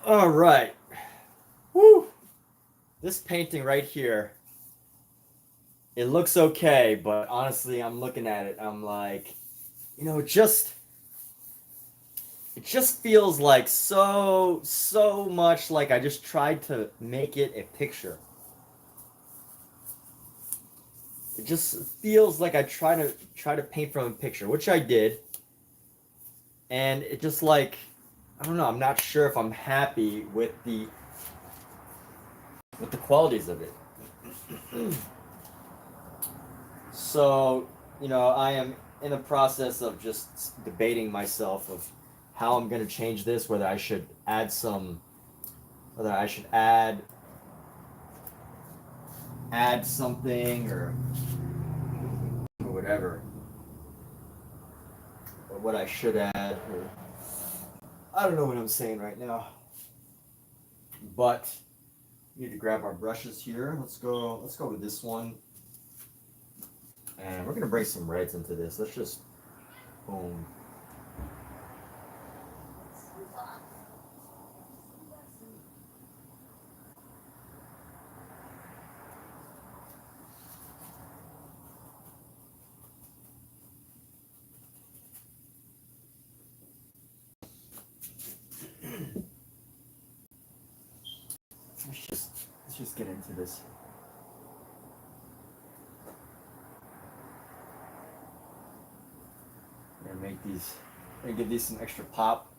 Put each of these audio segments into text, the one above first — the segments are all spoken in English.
All right. Woo. This painting right here, it looks okay, but honestly, I'm looking at it. I'm like, it just feels like so much like I just tried to make it a picture. It just feels like I try to paint from a picture, which I did, and it just like I don't know. I'm not sure if I'm happy with the qualities of it. So, I am in the process of just debating myself of how I'm going to change this, whether I should add something or whatever, or what I should add, or I don't know what I'm saying right now. But we need to grab our brushes here. Let's go with this one. And we're going to bring some reds into this. Let's just boom. Let's just get into this. And give these some extra pop.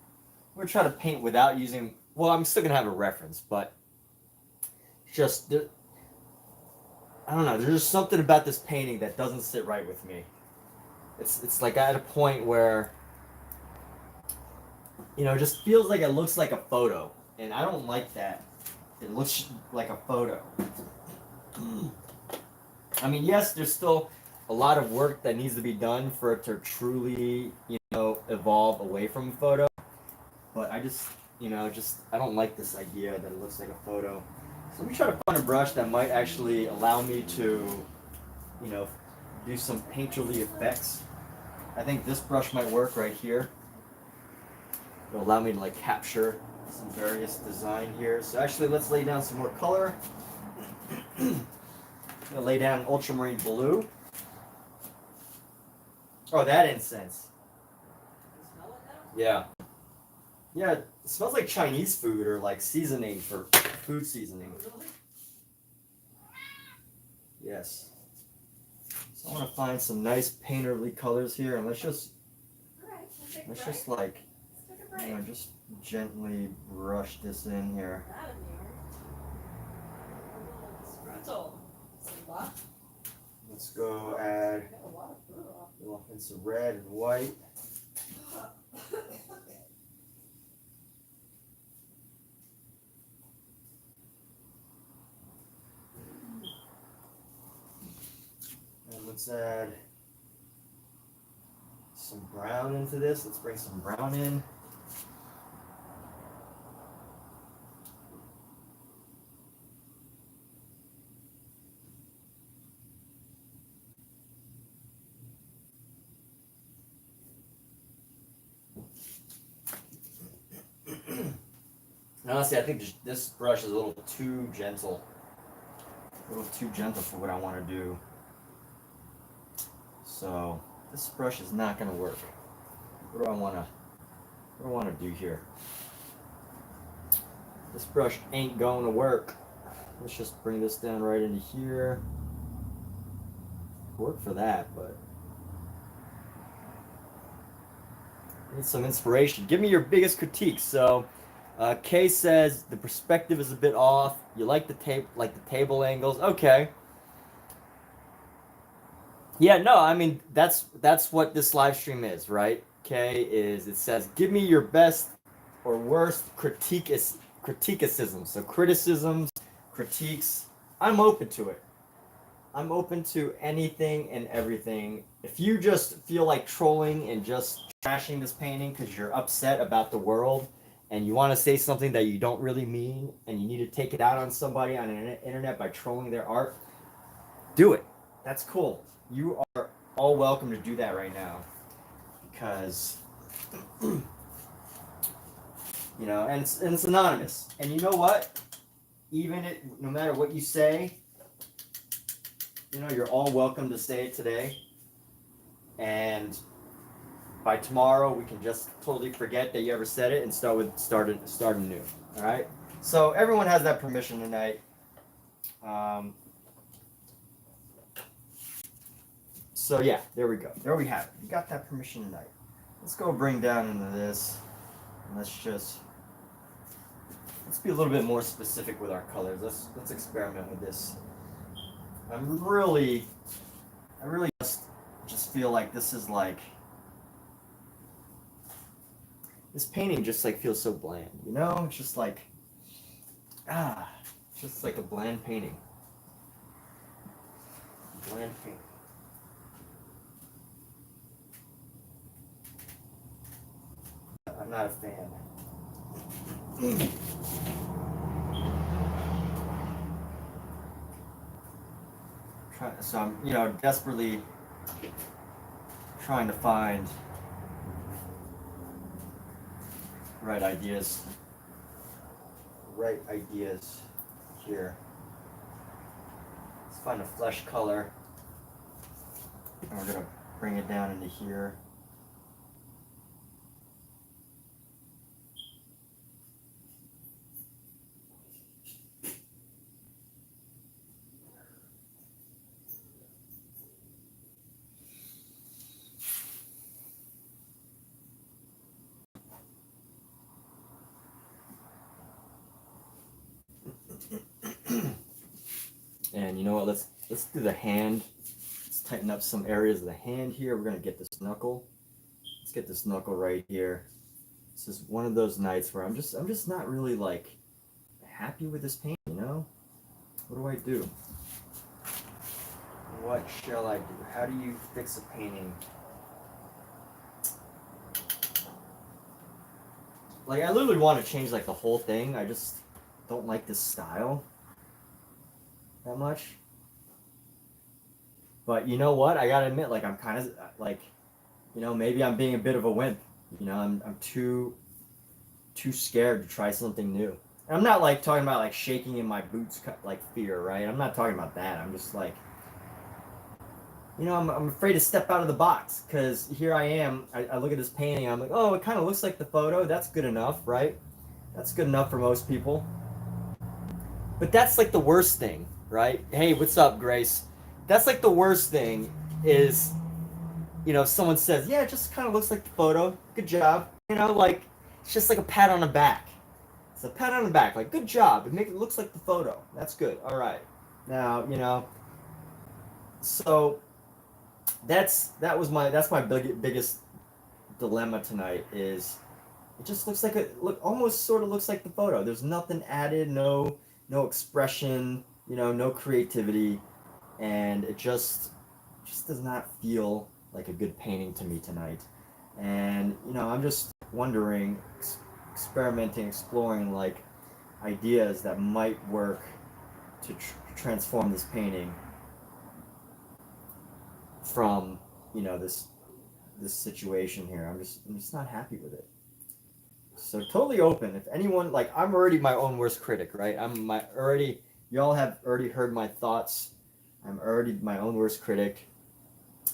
We're trying to paint without using. Well, I'm still gonna have a reference, but just I don't know. There's just something about this painting that doesn't sit right with me. It's like at a point where it just feels like it looks like a photo, and I don't like that. It looks like a photo. I mean, yes, there's still a lot of work that needs to be done for it to truly, evolve away from a photo. But I don't like this idea that it looks like a photo. So let me try to find a brush that might actually allow me to, you know, do some painterly effects. I think this brush might work right here. It'll allow me to like capture some various design here. So actually, let's lay down some more color. I'm gonna lay down ultramarine blue. Oh, that incense. Yeah. Yeah, it smells like Chinese food or like seasoning for food seasoning. Yes. So I want to find some nice painterly colors here, and let's just like, just gently brush this in here. Let's go add a little hints of red and white. And let's add some brown into this. Let's bring some brown in. And honestly, I think this brush is a little too gentle. A little too gentle for what I want to do. So this brush is not going to work. What do I want to do here? This brush ain't going to work. Let's just bring this down right into here. Work for that, but I need some inspiration. Give me your biggest critiques. So Kay says the perspective is a bit off. You like the table angles. Okay. Yeah, no, I mean that's what this live stream is, right? It says give me your best or worst critiqueicisms. So criticisms, critiques. I'm open to it. I'm open to anything and everything. If you just feel like trolling and just trashing this painting because you're upset about the world and you want to say something that you don't really mean and you need to take it out on somebody on the internet by trolling their art, do it. That's cool. You are all welcome to do that right now because you know, and it's anonymous. And you know what? Even no matter what you say, you know, you're all welcome to say it today. And by tomorrow, we can just totally forget that you ever said it and start anew. All right. So everyone has that permission tonight. So yeah, there we go. There we have it. You got that permission tonight. Let's go bring down into this. And let's be a little bit more specific with our colors. Let's experiment with this. I really just feel like this is like, this painting just like feels so bland, you know? It's just like, just like a bland painting. Bland painting. I'm not a fan. So I'm, you know, desperately trying to find right ideas here. Let's find a flesh color, and we're gonna bring it down into here. And you know what, let's do the hand. Let's tighten up some areas of the hand here. We're gonna get this knuckle. Let's get this knuckle right here. This is one of those nights where I'm just not really like happy with this paint, you know? What do I do? What shall I do? How do you fix a painting? Like, I literally want to change like the whole thing. I just don't like this style that much. But you know what? I gotta admit, like, I'm kind of like, you know, maybe I'm being a bit of a wimp. You know, I'm too scared to try something new. And I'm not like talking about like shaking in my boots like fear, right? I'm not talking about that. I'm just like, you know, I'm afraid to step out of the box, because here I am. I look at this painting. I'm like, oh, it kind of looks like the photo. That's good enough, right? That's good enough for most people. But that's like the worst thing, right? Hey, what's up, Grace? That's like the worst thing is, you know, if someone says, yeah, it just kind of looks like the photo. Good job. You know, like, it's just like a pat on the back. It's a pat on the back. Like, good job. It looks like the photo. That's good. All right. Now, you know, so that's my biggest dilemma tonight is it just looks like almost sort of looks like the photo. There's nothing added, no expression, you know, no creativity, and it just does not feel like a good painting to me tonight. And you know, I'm just wondering, experimenting, exploring like ideas that might work to transform this painting from, you know, this situation here. I'm just not happy with it. So totally open. If anyone, like, I'm already my own worst critic, right? Y'all have already heard my thoughts. I'm already my own worst critic.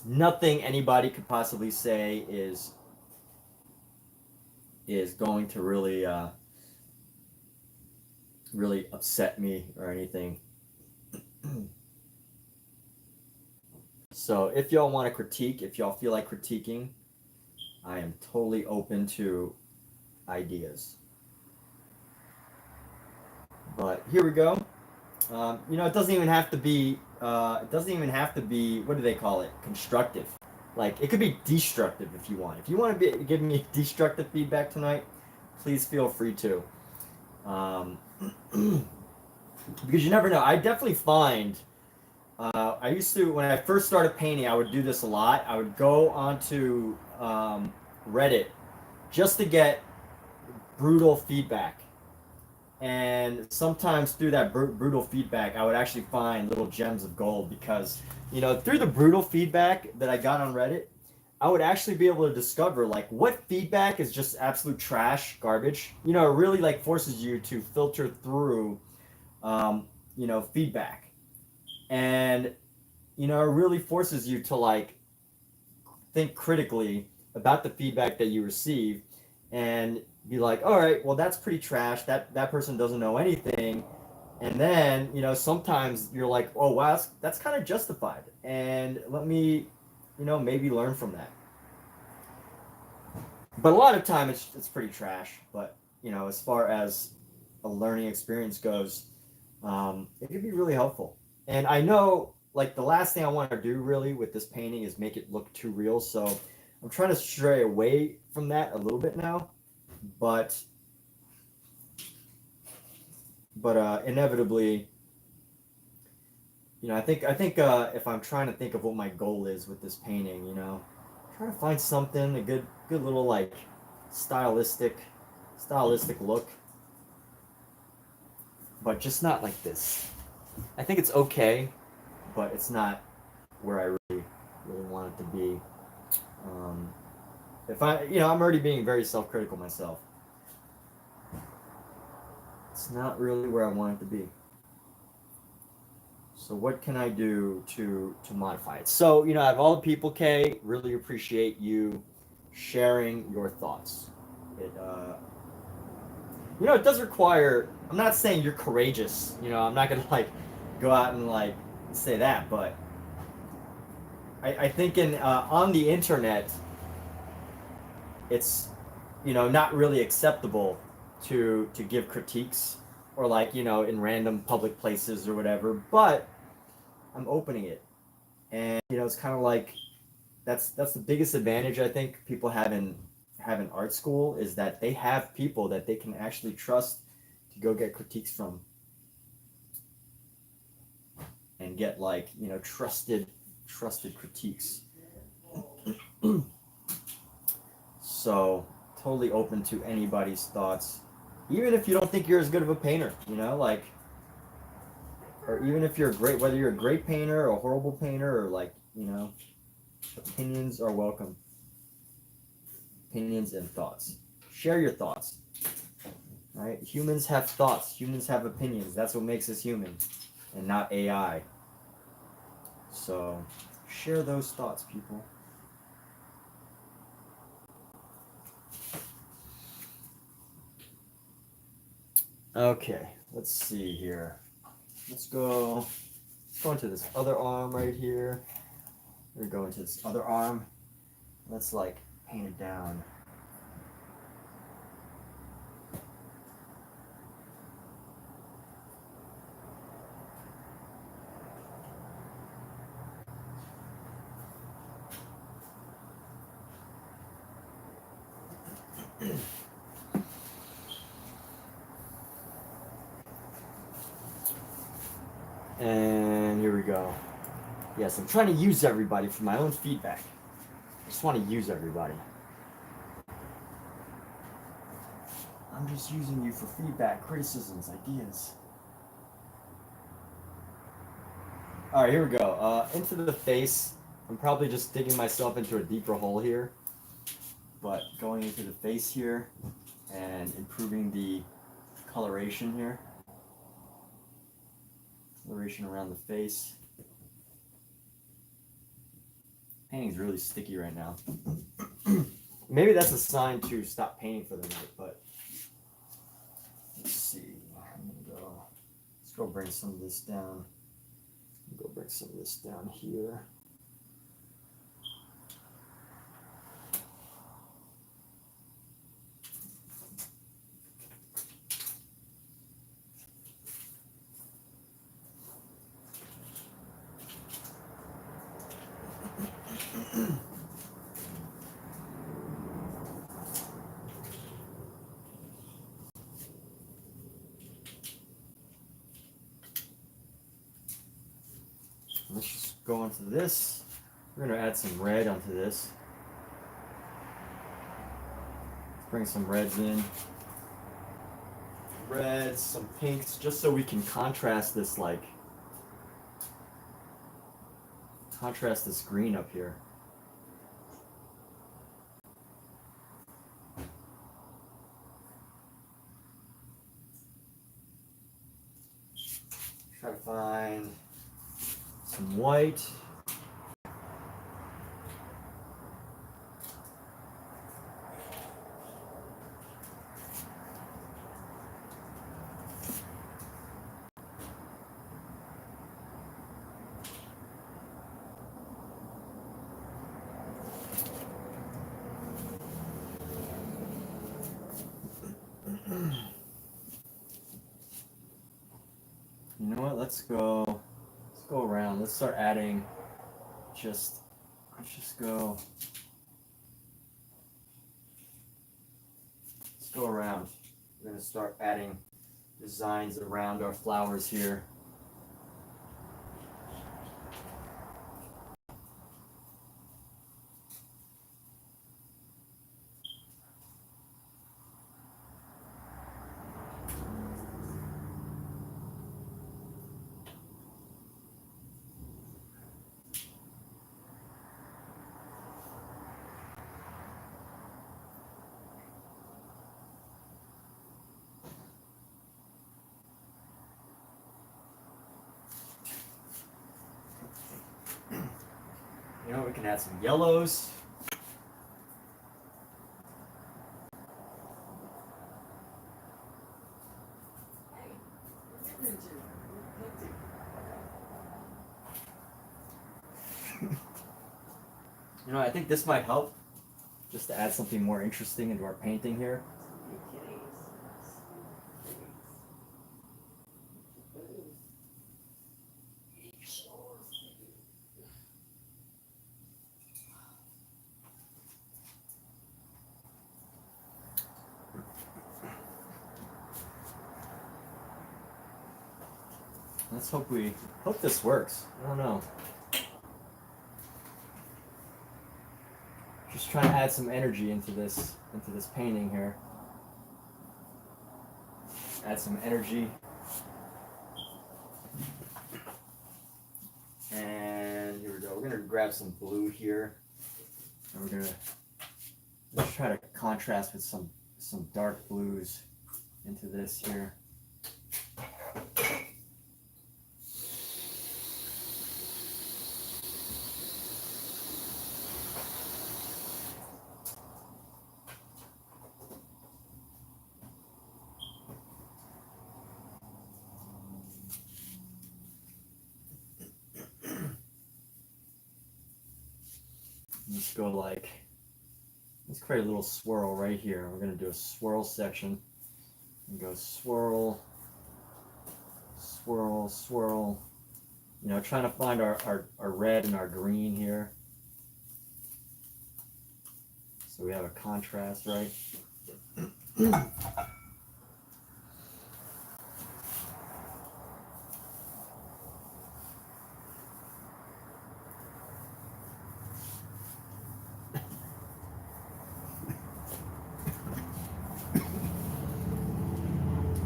Nothing anybody could possibly say is going to really really upset me or anything. So if y'all want to critique, if y'all feel like critiquing, I am totally open to ideas. But here we go. You know, it doesn't even have to be. What do they call it? Constructive. Like, it could be destructive if you want. If you want to give me destructive feedback tonight, please feel free to. Because you never know. I definitely find. I used to, when I first started painting, I would do this a lot. I would go onto Reddit just to get brutal feedback. And sometimes through that brutal feedback, I would actually find little gems of gold, because, you know, through the brutal feedback that I got on Reddit, I would actually be able to discover like what feedback is just absolute trash, garbage. You know, it really like forces you to filter through, you know, feedback, and you know, it really forces you to like think critically about the feedback that you receive, and be like, all right, well, that's pretty trash. That person doesn't know anything. And then, you know, sometimes you're like, oh wow, that's kind of justified, and let me, you know, maybe learn from that. But a lot of time it's pretty trash. But you know, as far as a learning experience goes, it can be really helpful. And I know, like, the last thing I want to do really with this painting is make it look too real. So I'm trying to stray away from that a little bit now. But inevitably, you know, I think if I'm trying to think of what my goal is with this painting, you know, trying to find something, a good little like stylistic stylistic look, but just not like this. I think it's okay, but it's not where I really want it to be. Um, if I, you know, I'm already being very self-critical myself. It's not really where I want it to be. So what can I do to modify it? So, you know, out of all the people, Kay, really appreciate you sharing your thoughts. It you know, it does require, I'm not saying you're courageous, you know, I'm not gonna like go out and like say that, but I think in on the internet, it's, you know, not really acceptable to give critiques, or like, you know, in random public places or whatever. But I'm opening it, and you know, it's kind of like that's the biggest advantage I think people have in art school, is that they have people that they can actually trust to go get critiques from, and get like, you know, trusted critiques. So totally open to anybody's thoughts, even if you don't think you're as good of a painter, you know, like, or even if you're great, whether you're a great painter or a horrible painter, or like, you know, opinions are welcome. Opinions and thoughts. Share your thoughts. Right? Humans have thoughts. Humans have opinions. That's what makes us human, and not AI. So share those thoughts, people. Okay, let's see here. Let's go into this other arm right here. We're gonna go into this other arm. Let's like paint it down. And here we go. Yes, I'm trying to use everybody for my own feedback. I just want to use everybody. I'm just using you for feedback, criticisms, ideas. All right, here we go. Into the face. I'm probably just digging myself into a deeper hole here, but going into the face here and improving the coloration here. Coloration around the face. Painting's really sticky right now. Maybe that's a sign to stop painting for the night, but let's see. Let's go bring some of this down. Go bring some of this down here. Let's just go onto this. We're going to add some red onto this. Let's bring some reds in. Reds, some pinks, just so we can contrast this, like, contrast this green up here. find some white. You know what? Let's go around. Let's start adding. Let's just go. Let's go around. We're gonna start adding designs around our flowers here. You know, we can add some yellows. You know, I think this might help just to add something more interesting into our painting here. Let's hope this works. I don't know. Just trying to add some energy into this painting here. Add some energy. And here we go. We're gonna grab some blue here. And we're gonna let's try to contrast with some dark blues into this here. Let's create a little swirl right here. We're going to do a swirl section and go swirl, swirl, swirl. You know, trying to find our red and our green here. So we have a contrast, right?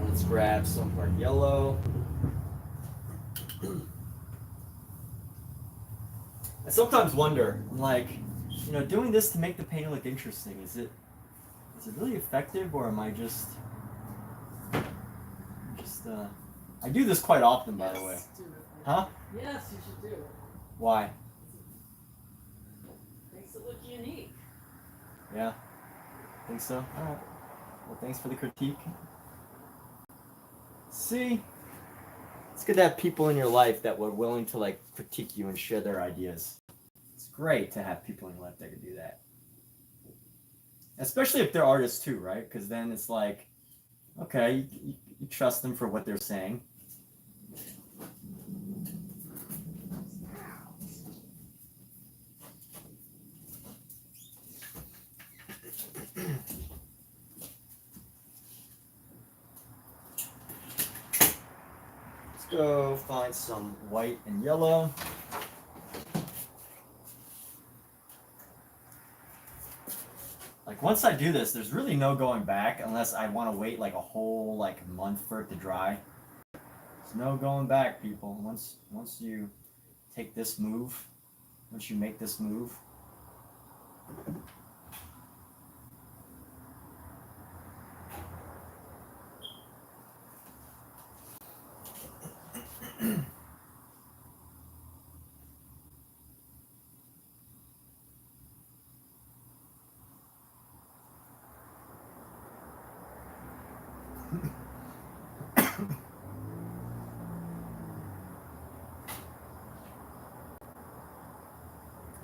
Let's grab some of our yellow. I sometimes wonder, like, you know, doing this to make the painting look interesting, is it really effective, or am I just I do this quite often, by the way. Huh? Yes, you should do it. Why? Makes it look unique. Yeah? Think so? Alright. Well, thanks for the critique. See? It's good to have people in your life that were willing to, like, critique you and share their ideas. It's great to have people in your life that can do that. Especially if they're artists too, right? Because then it's like, okay, you trust them for what they're saying. Let's go find some white and yellow. Like, once I do this, there's really no going back unless I want to wait like a whole month for it to dry. There's no going back, people. Once you take this move, once you make this move,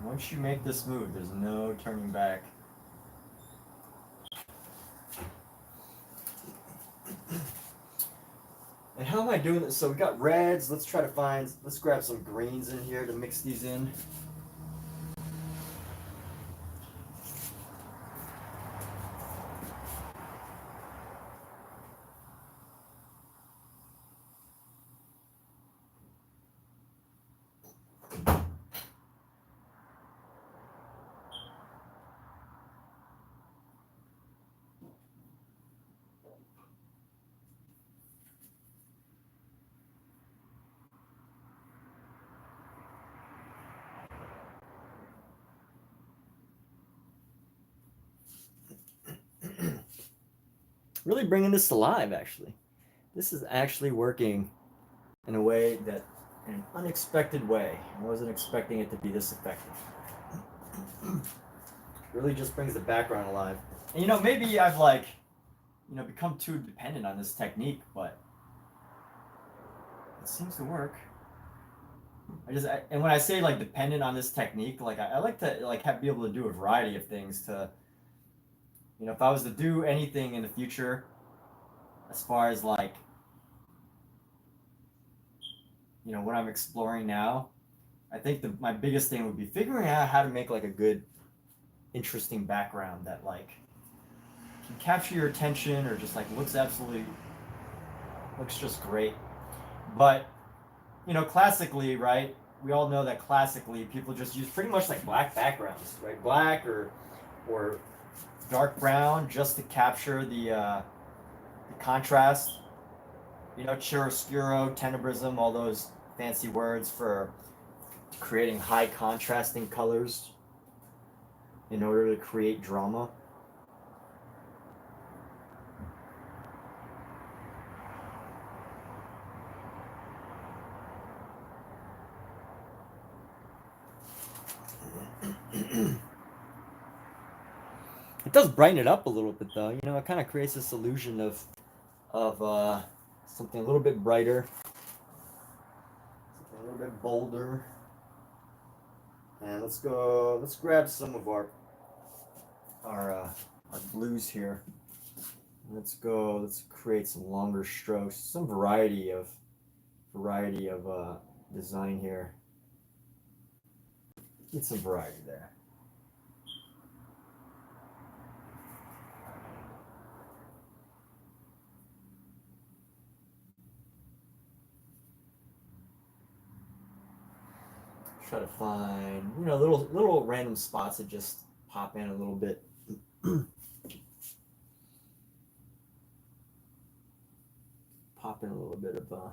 Once you make this move, there's no turning back. And how am I doing this? So we got reds. Let's grab some greens in here to mix these in. Really bringing this to life, actually. This is actually working in a way in an unexpected way. I wasn't expecting it to be this effective. Really just brings the background alive. And maybe I've become too dependent on this technique, but it seems to work. And when I say dependent on this technique, I like to be able to do a variety of things to, if I was to do anything in the future, as far as what I'm exploring now, I think my biggest thing would be figuring out how to make a good, interesting background that can capture your attention or just looks just great. But classically, right? We all know that classically people just use pretty much black backgrounds, right? Black or dark brown just to capture the contrast. Chiaroscuro, tenebrism, all those fancy words for creating high contrasting colors in order to create drama. It does brighten it up a little bit, though. It kind of creates this illusion of something a little bit brighter, something a little bit bolder. And let's grab some of our blues here. Let's create some longer strokes, some variety of design here. Get some variety there. Try to find little random spots that just pop in a little bit. Pop in a little bit of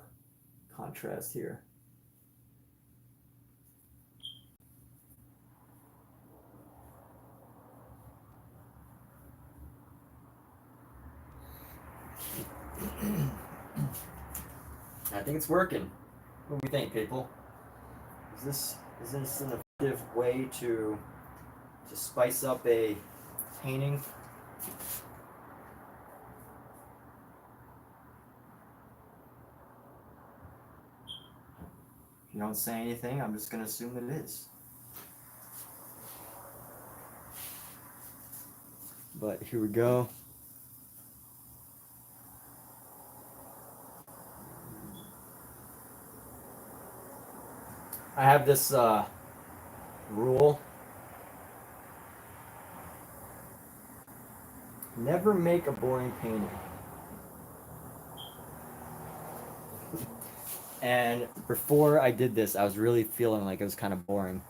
contrast here. I think it's working. What do we think, people? Is this an effective way to spice up a painting? If you don't say anything, I'm just going to assume that it is. But here we go. I have this rule. Never make a boring painting. And before I did this, I was really feeling like it was kind of boring.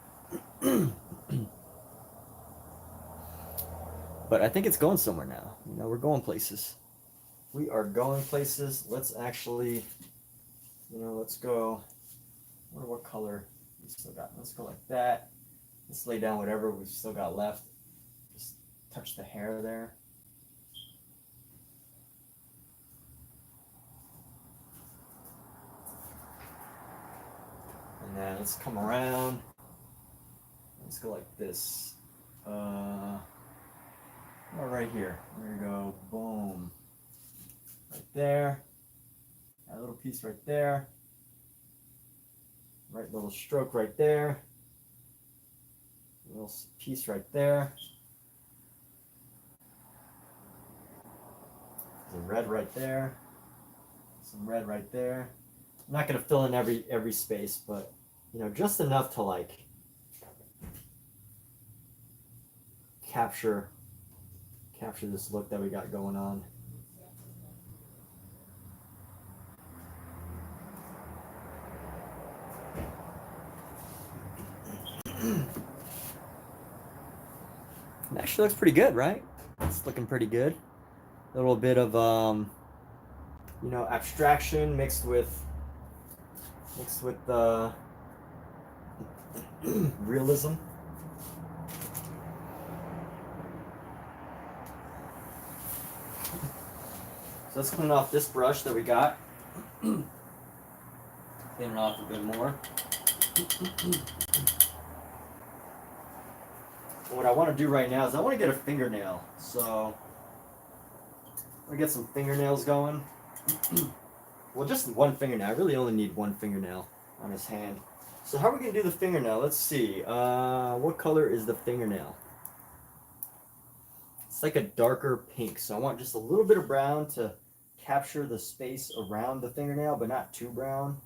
But I think it's going somewhere now. We're going places. We are going places. Let's actually, let's go. I wonder what color we still got. Let's go like that. Let's lay down whatever we've still got left. Just touch the hair there. And then let's come around. Let's go like this. Right here. There you go. Boom. Like there. A little piece right there. Right little stroke right there. A little piece right there. Some red right there. Some red right there. I'm not gonna fill in every space, but you know, just enough to like capture this look that we got going on. It actually looks pretty good, right? It's looking pretty good. A little bit of you know, abstraction mixed with realism. So let's clean off this brush that we got. Clean it off a bit more. What I want to do right now is I want to get a fingernail. So I'm gonna get some fingernails going. Well, just one fingernail. I really only need one fingernail on his hand. So how are we gonna do the fingernail? Let's see. What color is the fingernail? It's like a darker pink. So I want just a little bit of brown to capture the space around the fingernail, but not too brown.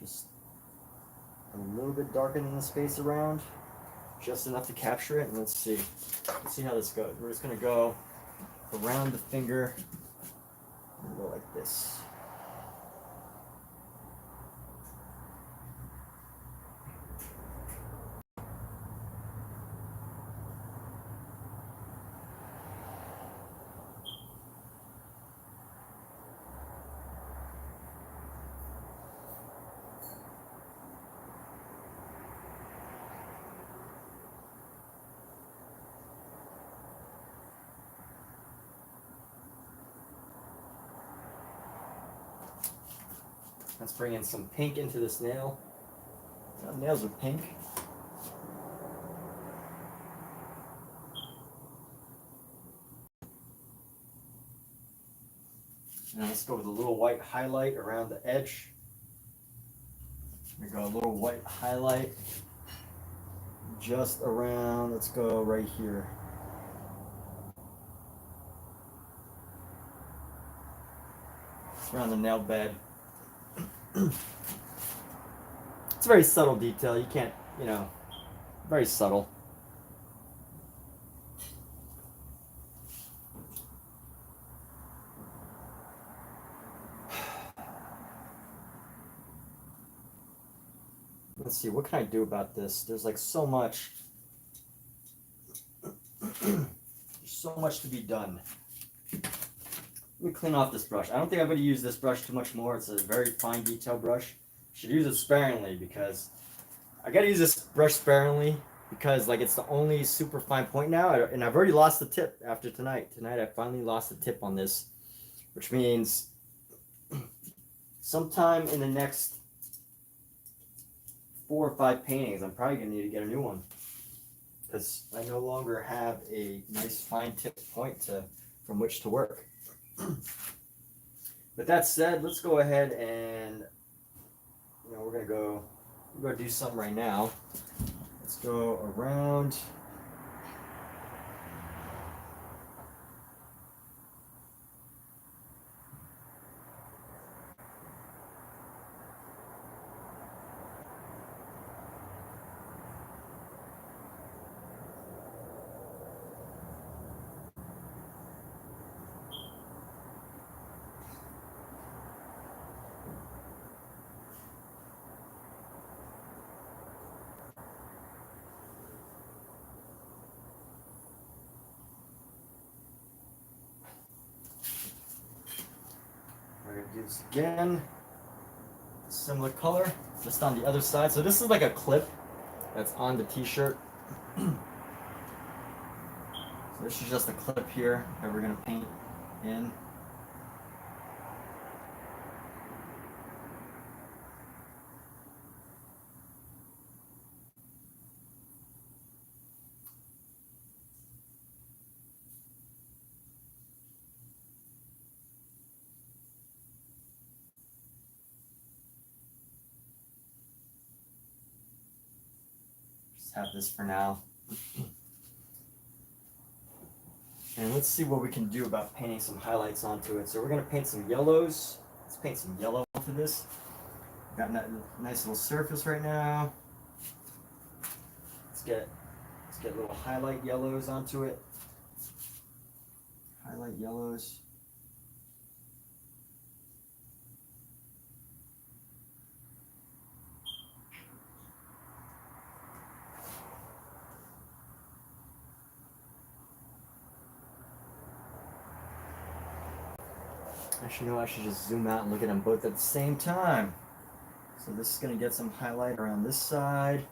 Just a little bit darker than the space around. Just enough to capture it. And let's see. Let's see how this goes. We're just gonna go around the finger and go like this. Let's bring in some pink into this nail. Nails are pink. Now let's go with a little white highlight around the edge. We go a little white highlight just around, let's go right here. It's around the nail bed. It's a very subtle detail. You can't, you know, very subtle. Let's see, what can I do about this? There's like so much. There's so much to be done. Let me clean off this brush. I don't think I'm going to use this brush too much more. It's a very fine detail brush. Should use it sparingly because I got to use this brush sparingly because like it's the only super fine point now, and I've already lost the tip after tonight. Tonight I finally lost the tip on this, which means sometime in the next 4 or 5 paintings, I'm probably going to need to get a new one because I no longer have a nice fine tip point from which to work. But that said, let's go ahead and we're gonna go do some right now. Let's go around. We're gonna do this again. Similar color, just on the other side. So this is like a clip that's on the t-shirt. So this is just a clip here that we're gonna paint in. have this for now. And let's see what we can do about painting some highlights onto it. So we're going to paint some yellows. Let's paint some yellow onto this. Got a nice little surface right now. Let's get little highlight yellows onto it. Highlight yellows. Actually, no, I should just zoom out and look at them both at the same time. So this is going to get some highlight around this side.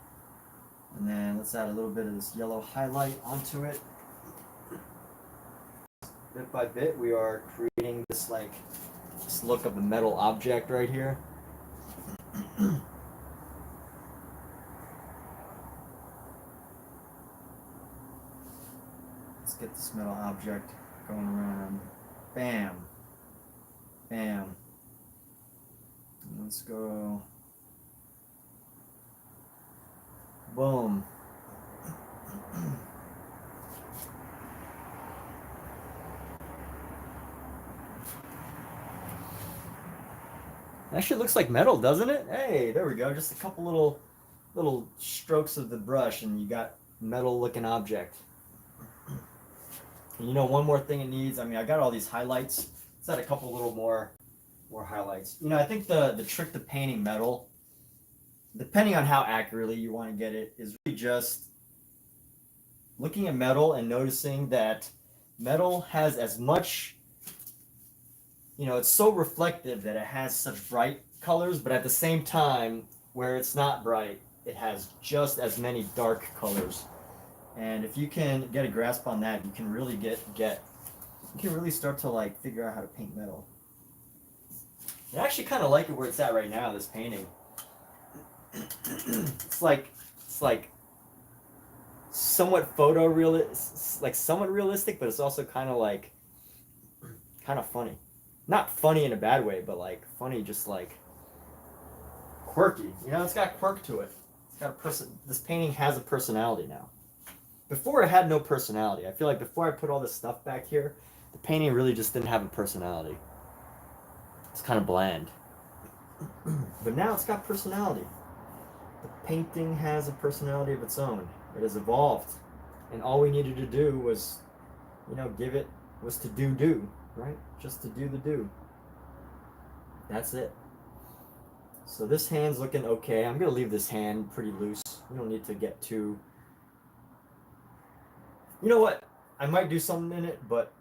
And then let's add a little bit of this yellow highlight onto it. Bit by bit, we are creating this this look of a metal object right here. Let's get this metal object going around. Bam. Bam. And let's go. Boom. Actually looks like metal, doesn't it? Hey, there we go. Just a couple little strokes of the brush and you got metal looking object. And you know, one more thing it needs, I mean, I got all these highlights. Let's add a couple little more highlights. You know, I think the trick to painting metal, depending on how accurately you want to get it, is really just looking at metal and noticing that metal has as much, you know, it's so reflective that it has such bright colors, but at the same time, where it's not bright, it has just as many dark colors. And if you can get a grasp on that, you can really you can really start to figure out how to paint metal. I actually kind of like it where it's at right now, this painting. It's like somewhat somewhat realistic, but it's also kind of funny. Not funny in a bad way, but funny, just quirky. You know, it's got quirk to it. It's got a person. This painting has a personality now. Before it had no personality. I feel like before I put all this stuff back here, the painting really just didn't have a personality. It's kind of bland. But now it's got personality. The painting has a personality of its own. It has evolved. And all we needed to do was, you know, was to do, right? Just to do the do. That's it. So this hand's looking okay. I'm going to leave this hand pretty loose. We don't need to get too... You know what? I might do something in it, but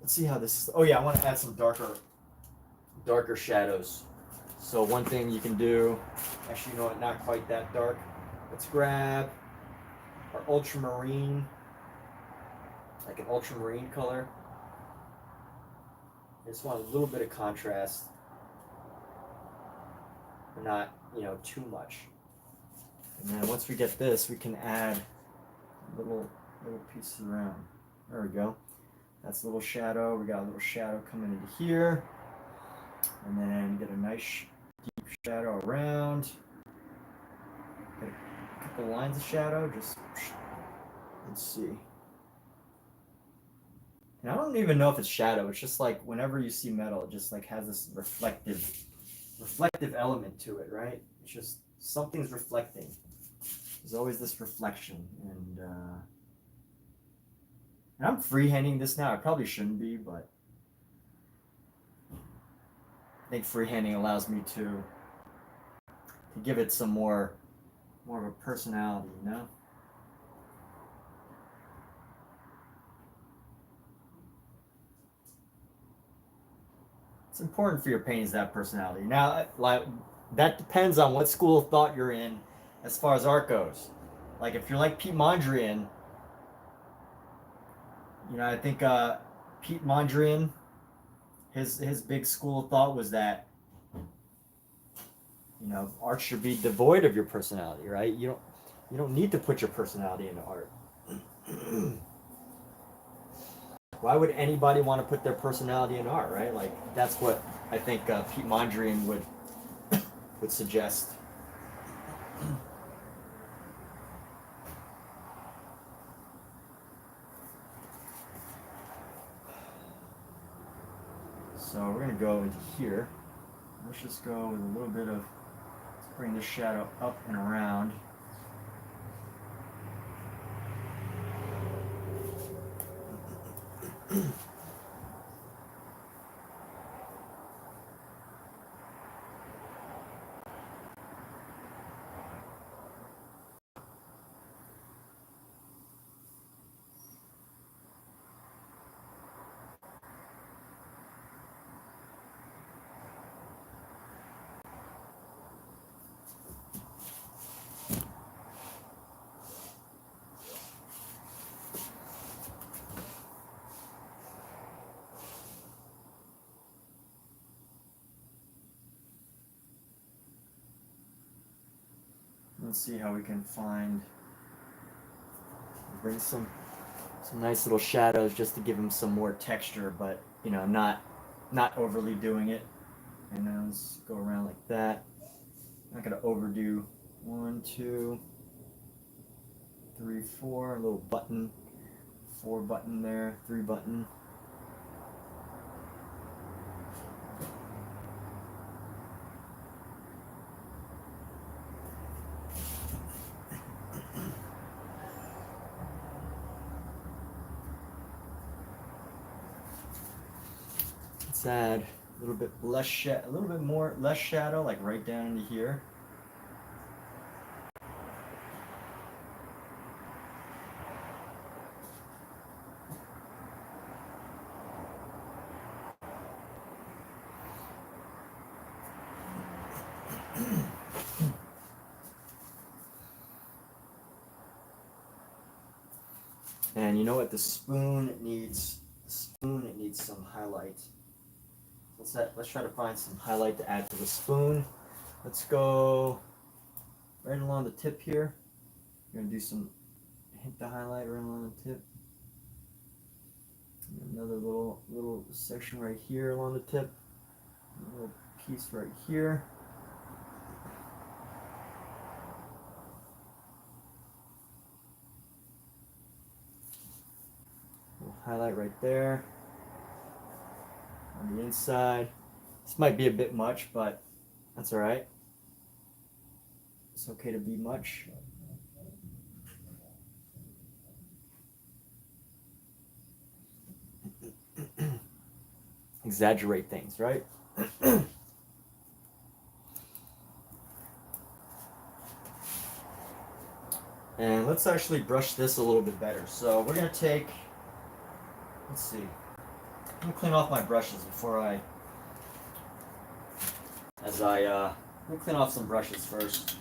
let's see how this... Oh yeah, I want to add some darker shadows. So one thing you can do... Actually, you know what? Not quite that dark. Let's grab our ultramarine. Like an ultramarine color. I just want a little bit of contrast. But not, you know, too much. And then once we get this, we can add little pieces around. There we go. That's a little shadow. We got a little shadow coming into here. And then get a nice deep shadow around. Get a couple lines of shadow. Just, let's see. And I don't even know if it's shadow. It's just whenever you see metal, it just has this reflective element to it, right? It's just something's reflecting. There's always this reflection, and I'm freehanding this now. I probably shouldn't be, but I think freehanding allows me to give it some more of a personality, you know? It's important for your paintings to have personality. Now, that depends on what school of thought you're in as far as art goes. Like if you're like Pete Mondrian, you know, I think Pete Mondrian, his big school of thought was that, you know, art should be devoid of your personality, right? You don't need to put your personality into art. Why would anybody want to put their personality in art, right? That's what I think Pete Mondrian would suggest. So we're going to go into here. Let's just go with a little bit of, let's bring this shadow up and around. Let's see how we can bring some nice little shadows just to give them some more texture, but you know, not overly doing it. And now let's go around like that. I'm not gonna overdo 1, 2, 3, 4, a little button, 4 button there, 3 button. Let's add a little bit less shadow, like right down into here. And you know what? The spoon needs some highlight. Let's try to find some highlight to add to the spoon. Let's go right along the tip here. We're gonna hit the highlight right along the tip. And another little section right here along the tip. A little piece right here. Highlight right there on the inside. This might be a bit much, but that's all right. It's okay to be much. Exaggerate things, right? And let's actually brush this a little bit better. So we're gonna take, let's see, I'm gonna clean off my brushes before I'm gonna clean off some brushes first.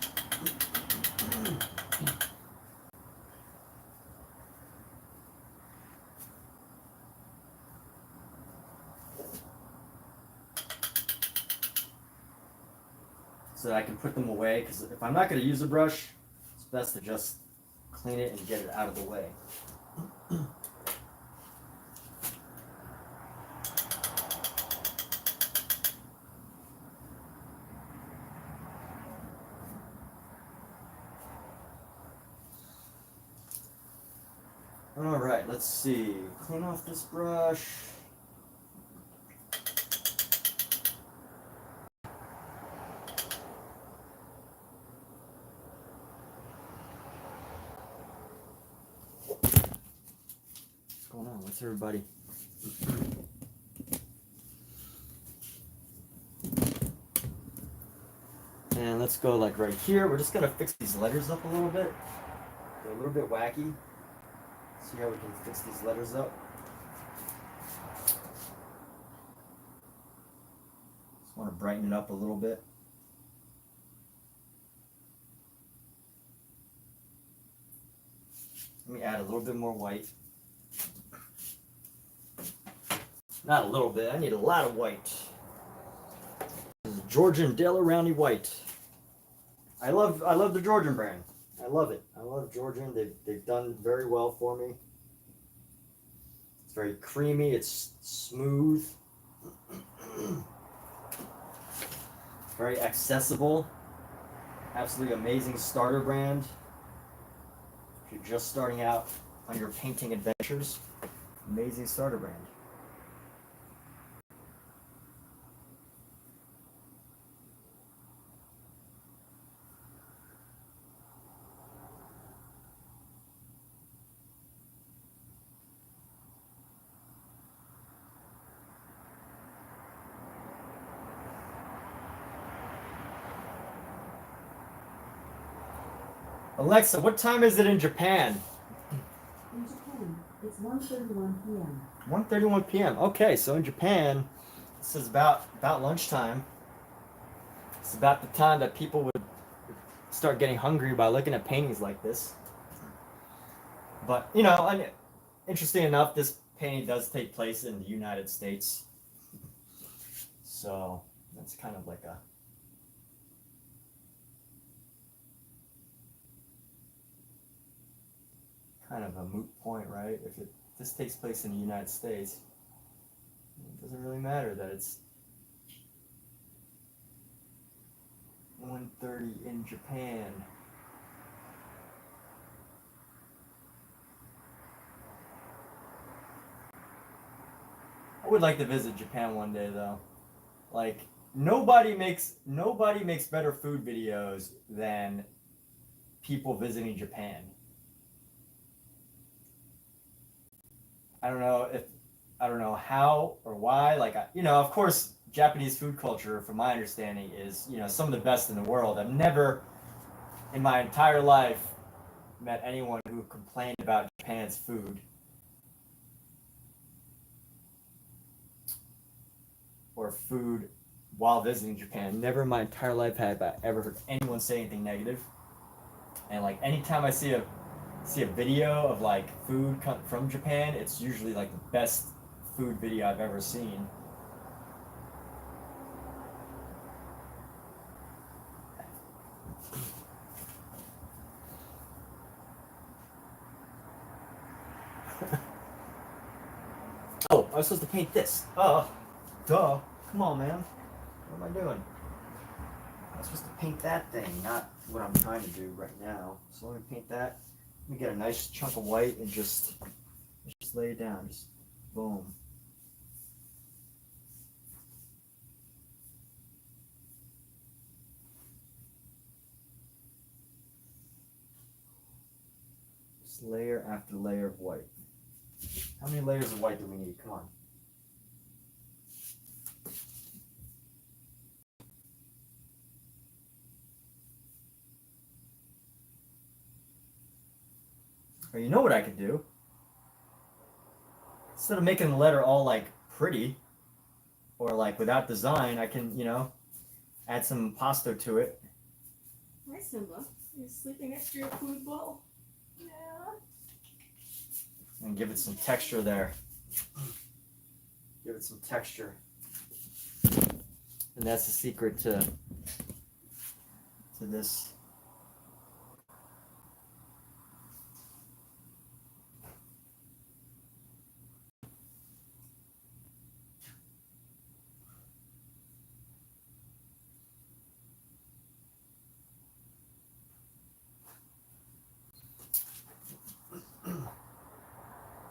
So that I can put them away, because if I'm not going to use a brush, it's best to just clean it and get it out of the way. All right, let's see. Clean off this brush. What's going on? What's everybody? And let's go like right here. We're just gonna fix these letters up a little bit. They're a little bit wacky. See how we can fix these letters up. Just want to brighten it up a little bit. Let me add a little bit more white. Not a little bit, I need a lot of white. This is Georgian Della Roundy white. I love the Georgian brand. I love it. I love Georgian. They've done very well for me. It's very creamy, it's smooth. Very accessible. Absolutely amazing starter brand. If you're just starting out on your painting adventures, amazing starter brand. Alexa, what time is it in Japan? In Japan, it's 1:31 p.m. 1:31 p.m. Okay, so in Japan, this is about lunchtime. It's about the time that people would start getting hungry by looking at paintings like this. But, you know, interesting enough, this painting does take place in the United States. So that's kind of like a moot point, right? If this takes place in the United States, it doesn't really matter that it's 1:30 in Japan. I would like to visit Japan one day, though. Like, nobody makes better food videos than people visiting Japan. I don't know how or why. Like, of course, Japanese food culture, from my understanding, is, some of the best in the world. I've never, in my entire life, met anyone who complained about Japan's food. Or food while visiting Japan. Never in my entire life have I ever heard anyone say anything negative. And like anytime I see a video of like food from Japan, it's usually like the best food video I've ever seen. Oh, I was supposed to paint this. Oh, duh. Come on, man. What am I doing? I'm supposed to paint that thing, not what I'm trying to do right now. So let me paint that. Let me get a nice chunk of white and just lay it down. Just boom. Just layer after layer of white. How many layers of white do we need? Come on. Or you know what I could do? Instead of making the letter all like pretty or like without design, I can, add some impasto to it. Hi, Simba. You're sleeping next to your food bowl? Yeah. And give it some texture there. Give it some texture. And that's the secret to this.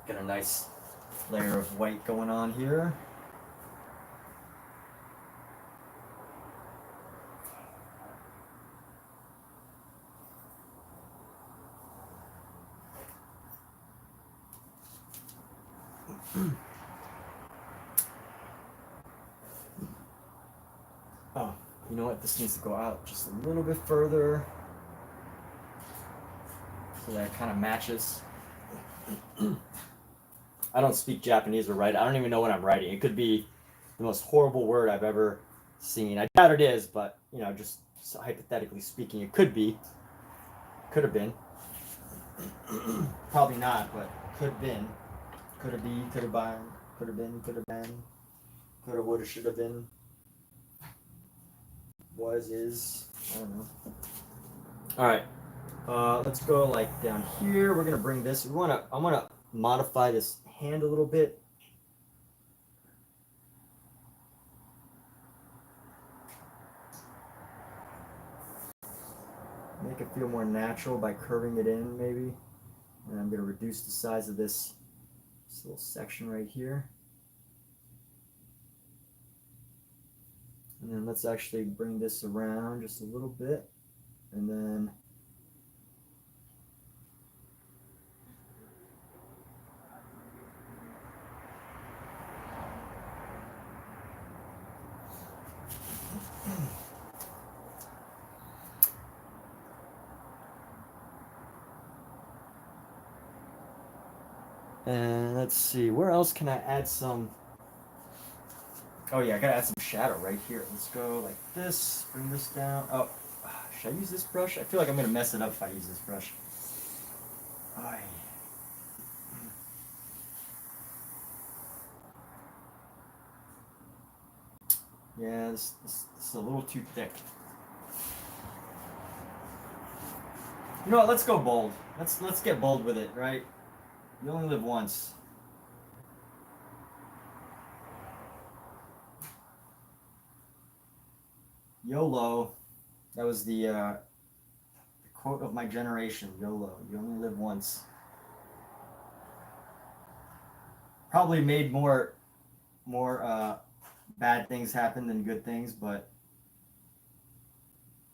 Get a nice layer of white going on here. Oh, you know what? This needs to go out just a little bit further so that it kind of matches. I don't speak Japanese or write. I don't even know what I'm writing. It could be the most horrible word I've ever seen. I doubt it is, but just hypothetically speaking, it could be. Could have been. Probably not, but could have been. Could have been. Could have been. Could have been. Could have been. Could have. Would have. Should have been. Was. Is. I don't know. All right. Let's go like down here. We're gonna bring this. I wanna modify this hand a little bit. Make it feel more natural by curving it in, maybe. And I'm gonna reduce the size of this little section right here. And then let's actually bring this around just a little bit, and then And let's see, where else can I add some? Oh yeah, I gotta add some shadow right here. Let's go like this, bring this down. Oh, should I use this brush? I feel like I'm gonna mess it up if I use this brush. Aye. Yeah, this is a little too thick. You know what? Let's go bold. Let's get bold with it, right? You only live once. YOLO. That was the quote of my generation. YOLO. You only live once. Probably made more bad things happen than good things, but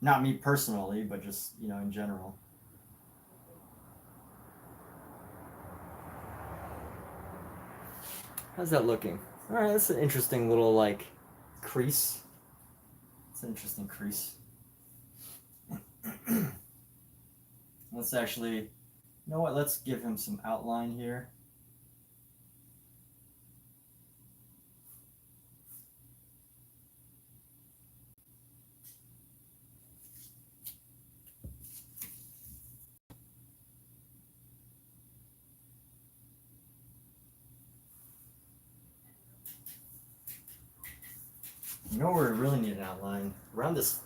not me personally, but just in general. How's that looking? All right, that's an interesting little like crease. It's an interesting crease. Let's actually, you know what? Let's give him some outline here. You know where we really need an outline? Around these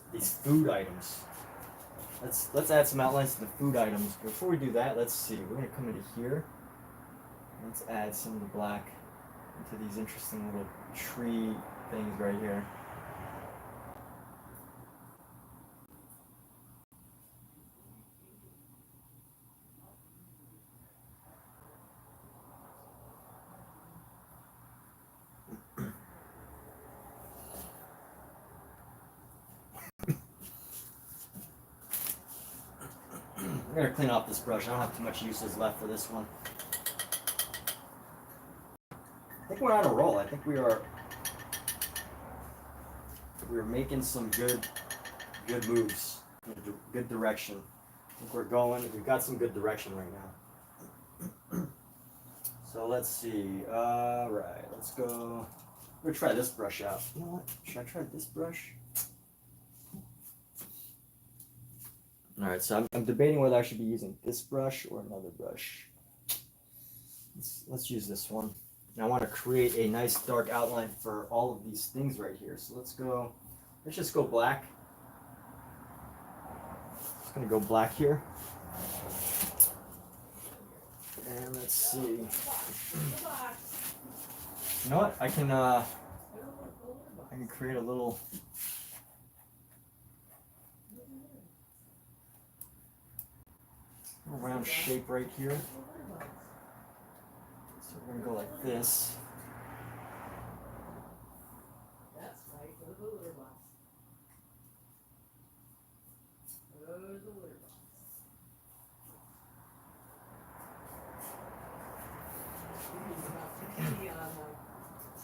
food items. Let's add some outlines to the food items. Before we do that, let's see. We're gonna come into here. Let's add some of the black into these interesting little tree things right here. I'm gonna clean off this brush. I don't have too much uses left for this one. I think we're on a roll. I think we are making some good moves, good direction. I think we've got some good direction right now. So let's see. Right, let's go. We're gonna try this brush out. You know what? Should I try this brush? All right, so I'm debating whether I should be using this brush or another brush. Let's use this one. And I want to create a nice dark outline for all of these things right here. So let's just go black. Just gonna go black here. And let's see. You know what? I can create a little round shape right here. So we're gonna go like this. That's right, go to the litter box. Go to the litter box.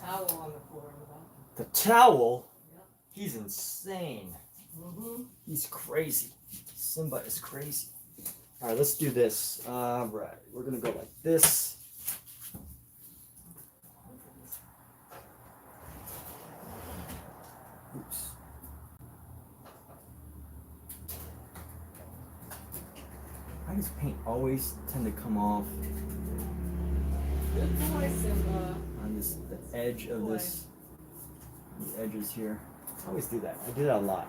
Towel on the floor in the bathroom. The towel? Yep. He's insane. Mm-hmm. He's crazy. Simba is crazy. All right, let's do this. Right, we're gonna go like this. Oops. Why does paint always tend to come off Good boy, Simba. on the edge of this, the edges here? I always do that. I do that a lot.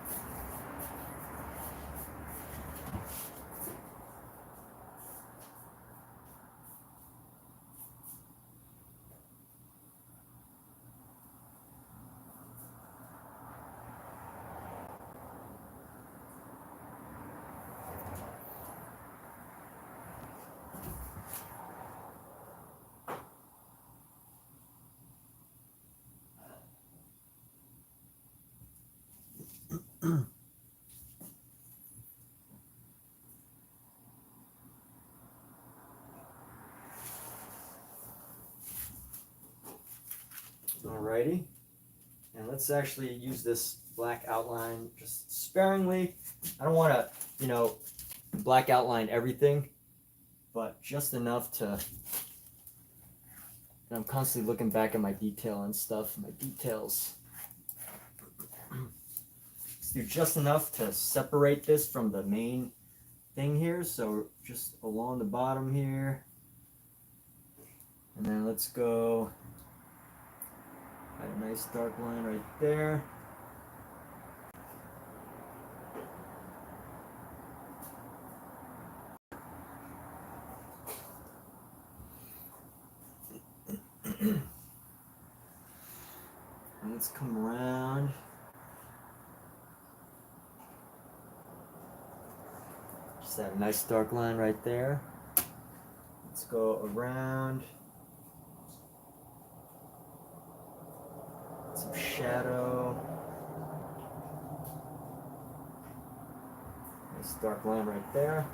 Alrighty, and let's actually use this black outline just sparingly. I don't want to, black outline everything, but just enough to And I'm constantly looking back at my detail and stuff, my details. Let's do just enough to separate this from the main thing here. So just along the bottom here. And then let's go add a nice dark line right there. And let's come around. Just that nice dark line right there. Let's go around. Some shadow. Nice dark line right there.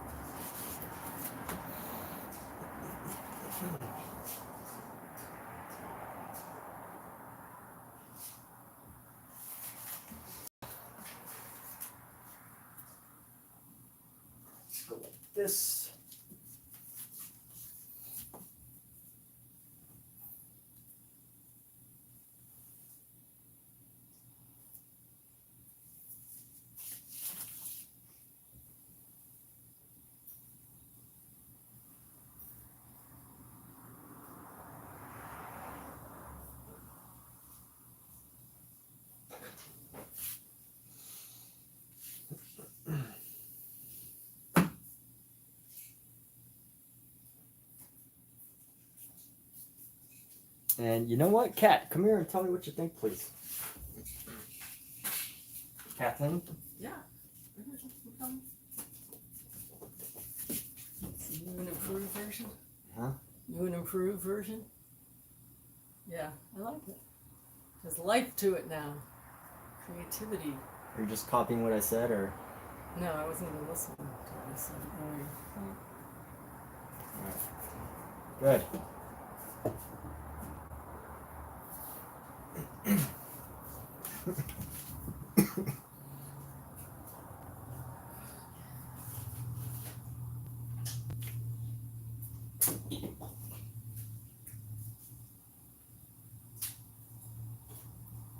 Let's go like this. And you know what? Kat, come here and tell me what you think, please. Kathleen? Yeah. It's new and improved version? Huh? New and improved version? Yeah, I like it. There's life to it now. Creativity. Are you just copying what I said, or? No, I wasn't even listening to what I said earlier. Good.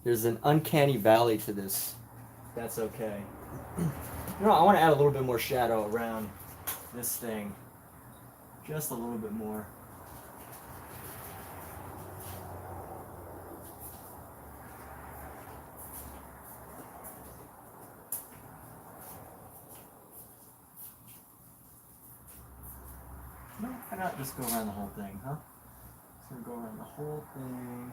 There's an uncanny valley to this. That's okay. You know, I want to add a little bit more shadow around this thing. Just a little bit more. No, why not just go around the whole thing, huh? Just gonna go around the whole thing.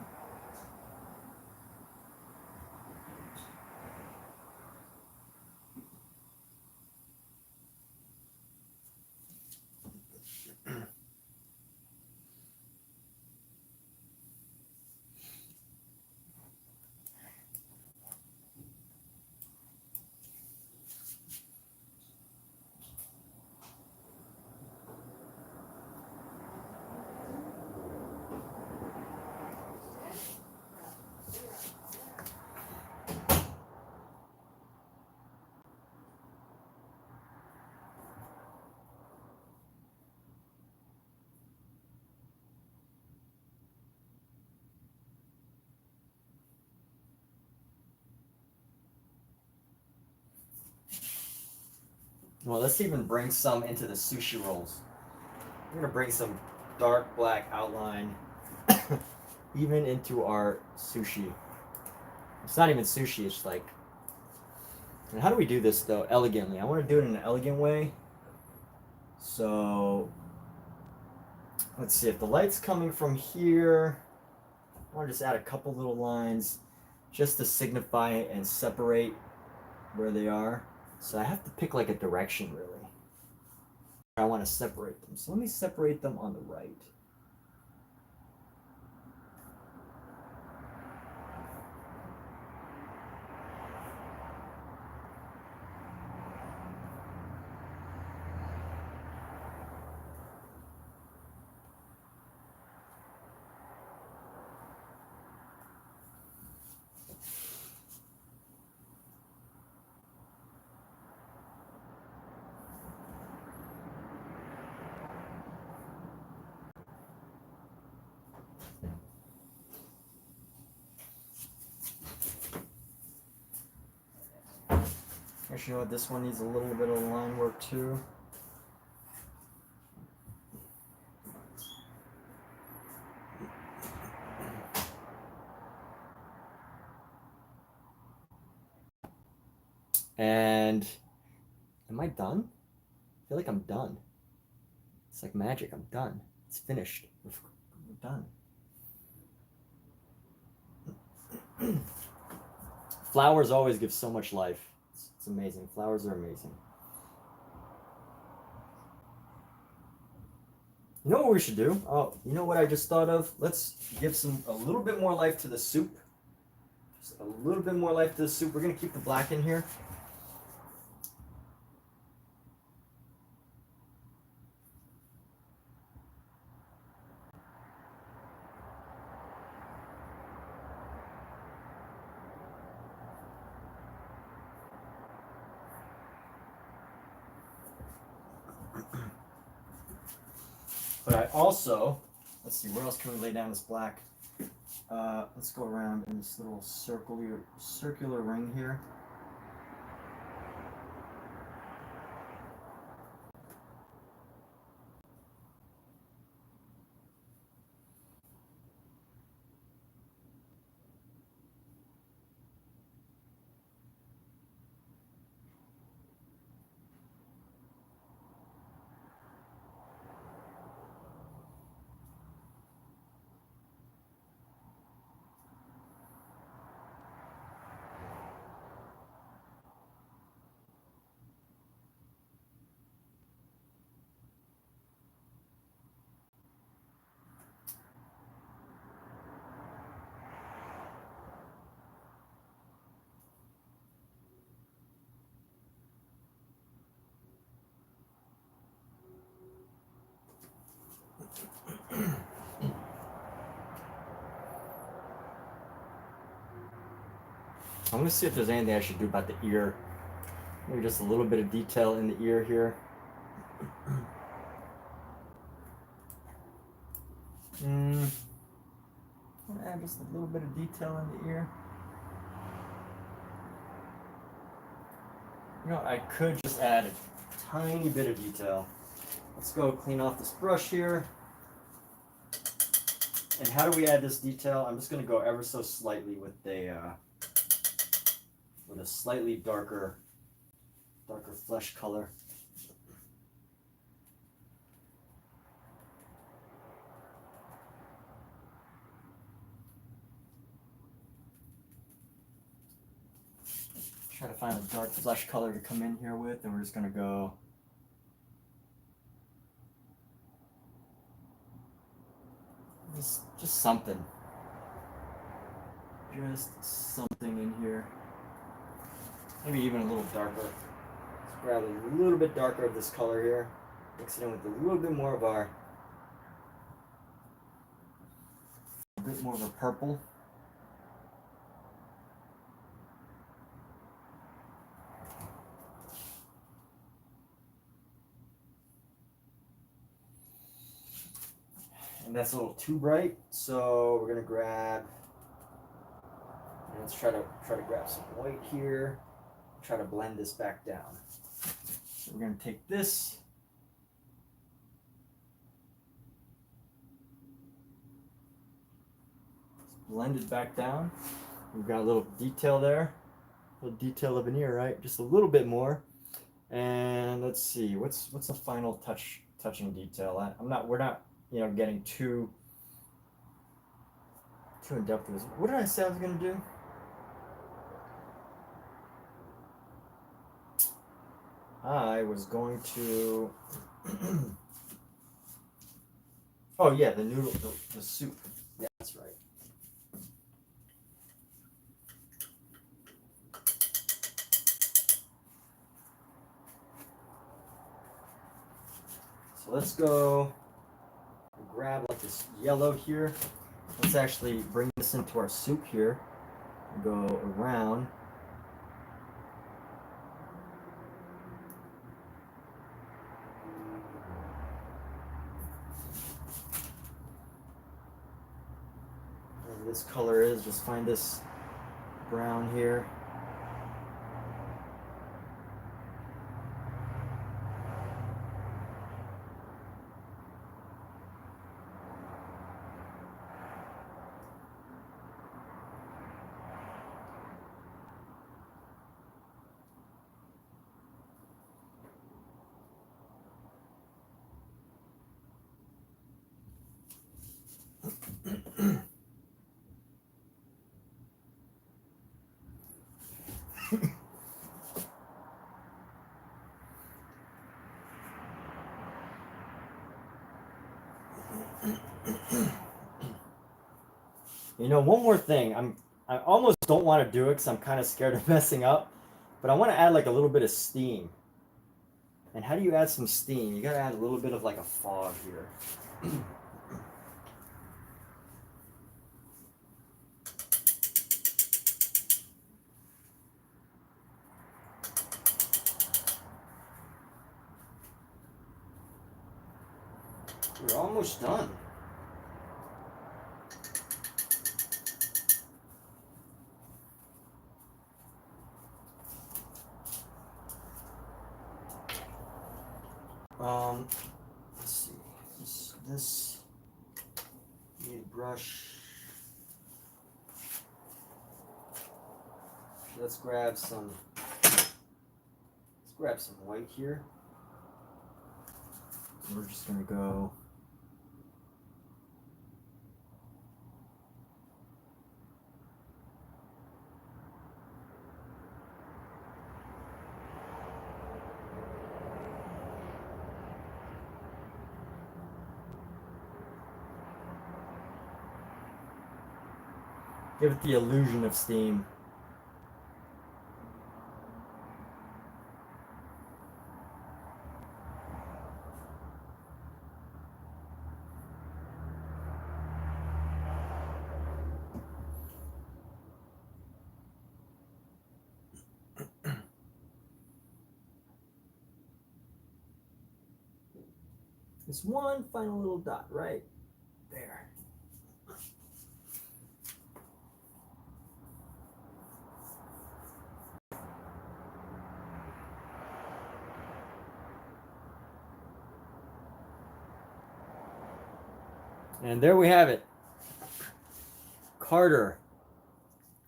Well, let's even bring some into the sushi rolls. We're gonna bring some dark black outline even into our sushi. It's not even sushi, it's like, and how do we do this though elegantly? I want to do it in an elegant way. So let's see, if the light's coming from here, I want to just add a couple little lines just to signify it and separate where they are. So I have to pick like a direction really. I want to separate them. So let me separate them on the right. Actually, you know what? This one needs a little bit of line work too. And am I done? I feel like I'm done. It's like magic. I'm done. It's finished. We're done. Flowers always give so much life. It's amazing. Flowers are amazing. You know what we should do? Oh, you know what I just thought of? Let's give a little bit more life to the soup. Just a little bit more life to the soup. We're gonna keep the black in here. But I also, let's see, where else can we lay down this black? Let's go around in this little circular ring here. I'm gonna see if there's anything I should do about the ear. Maybe just a little bit of detail in the ear here. Add just a little bit of detail in the ear. You know, I could just add a tiny bit of detail. Let's go clean off this brush here. And how do we add this detail? I'm just going to go ever so slightly with a slightly darker flesh color. Try to find a dark flesh color to come in here with, and we're just going to go just something. Just something in here. Maybe even a little darker. Let's grab a little bit darker of this color here. Mix it in with a little bit more of a purple. And that's a little too bright, so we're gonna grab. And let's try to grab some white here. Try to blend this back down. So we're gonna take this. Blend it back down. We've got a little detail there. A little detail of an ear, right? Just a little bit more. And let's see, what's the final touching detail? We're not, getting too in depth with this. What did I say I was gonna do? I was going to oh yeah, the noodle, the soup. Yeah, that's right. So let's go grab like this yellow here. Let's actually bring this into our soup here. Go around. Whatever this color is, just find this brown here. You know, one more thing. I almost don't want to do it because I'm kind of scared of messing up, but I want to add like a little bit of steam. And how do you add some steam? You got to add a little bit of like a fog here. We're almost done. Let's see. This need a brush. Let's grab some white here. And we're just gonna go. Give it the illusion of steam. This one final little dot right there. And there we have it. Carter.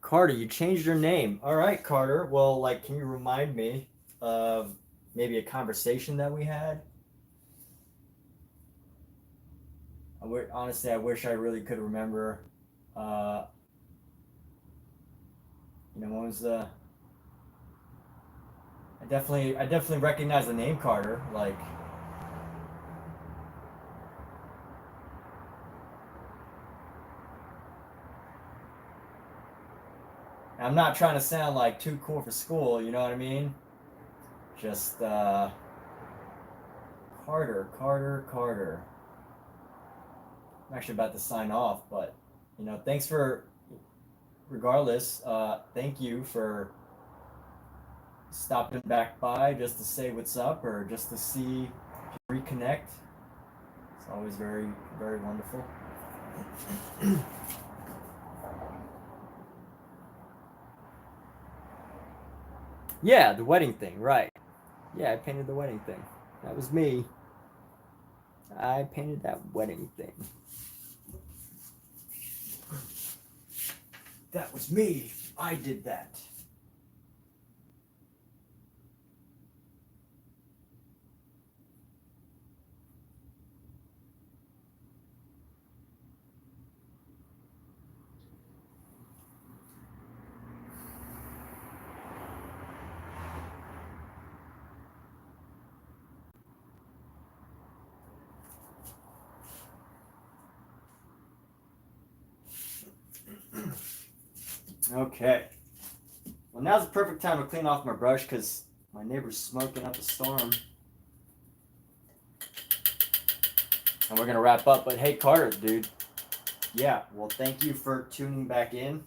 Carter, you changed your name. All right, Carter. Well, like, can you remind me of maybe a conversation that we had? Honestly, I wish I really could remember. What was the? I definitely recognize the name Carter. Like. I'm not trying to sound like too cool for school, you know what I mean? Just Carter. I'm actually about to sign off, but thanks for regardless, thank you for stopping back by just to say what's up or just to see reconnect. It's always very, very wonderful. Yeah, the wedding thing, right. Yeah, I painted the wedding thing. That was me. I painted that wedding thing. That was me. I did that. Okay. Well, now's the perfect time to clean off my brush because my neighbor's smoking up a storm. And we're going to wrap up. But hey, Carter, dude. Yeah, well, thank you for tuning back in.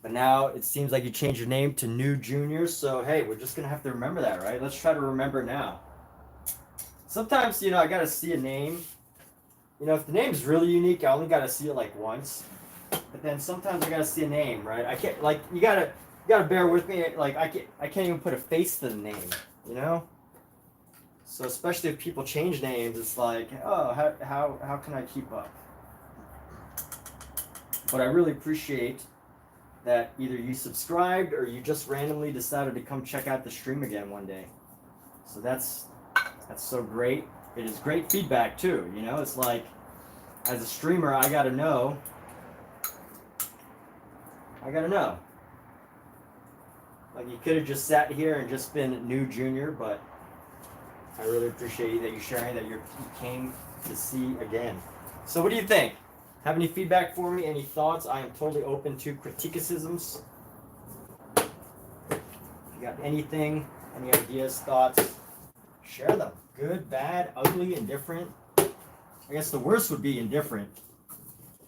But now it seems like you changed your name to New Junior. So, hey, we're just going to have to remember that, right? Let's try to remember now. Sometimes, I got to see a name. If the name's really unique, I only got to see it like once. But then sometimes I gotta see a name, right? I can't you gotta bear with me. Like I can't even put a face to the name, So especially if people change names, it's like, oh, how can I keep up? But I really appreciate that either you subscribed or you just randomly decided to come check out the stream again one day. So that's so great. It is great feedback too. It's like as a streamer, I gotta know. Like, you could have just sat here and just been new junior, but I really appreciate that you sharing that you came to see again. So what do you think? Have any feedback for me? Any thoughts? I am totally open to critiqueicisms. If you got anything, any ideas, thoughts, share them. Good, bad, ugly, indifferent. I guess the worst would be indifferent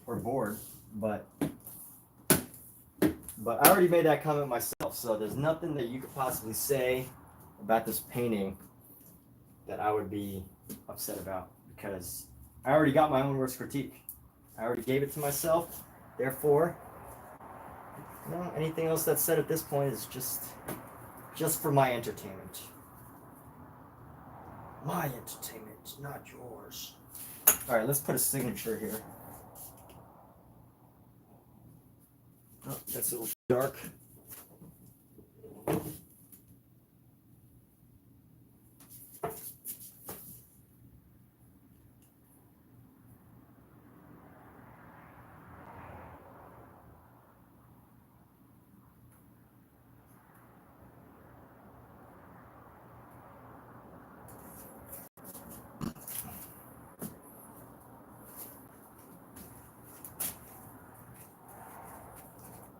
or bored, but I already made that comment myself, so there's nothing that you could possibly say about this painting that I would be upset about, because I already got my own worst critique. I already gave it to myself. Therefore, anything else that's said at this point is just for my entertainment. My entertainment, not yours. All right, let's put a signature here. Oh, that's a little dark.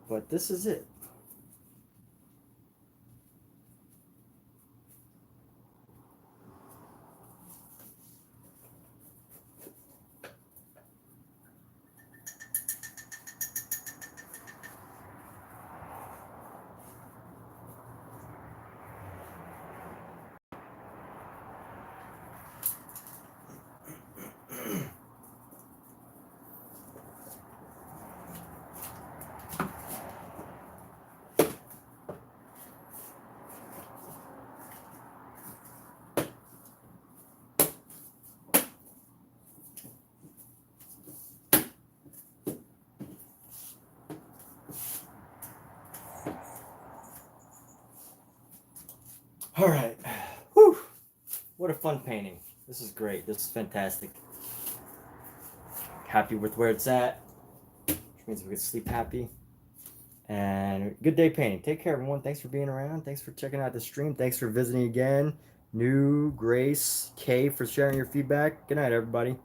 But this is it. All right. Whew. What a fun painting. This is great. This is fantastic. Happy with where it's at, which means we can sleep happy. And good day painting. Take care, everyone. Thanks for being around. Thanks for checking out the stream. Thanks for visiting again. New Grace K for sharing your feedback. Good night, everybody.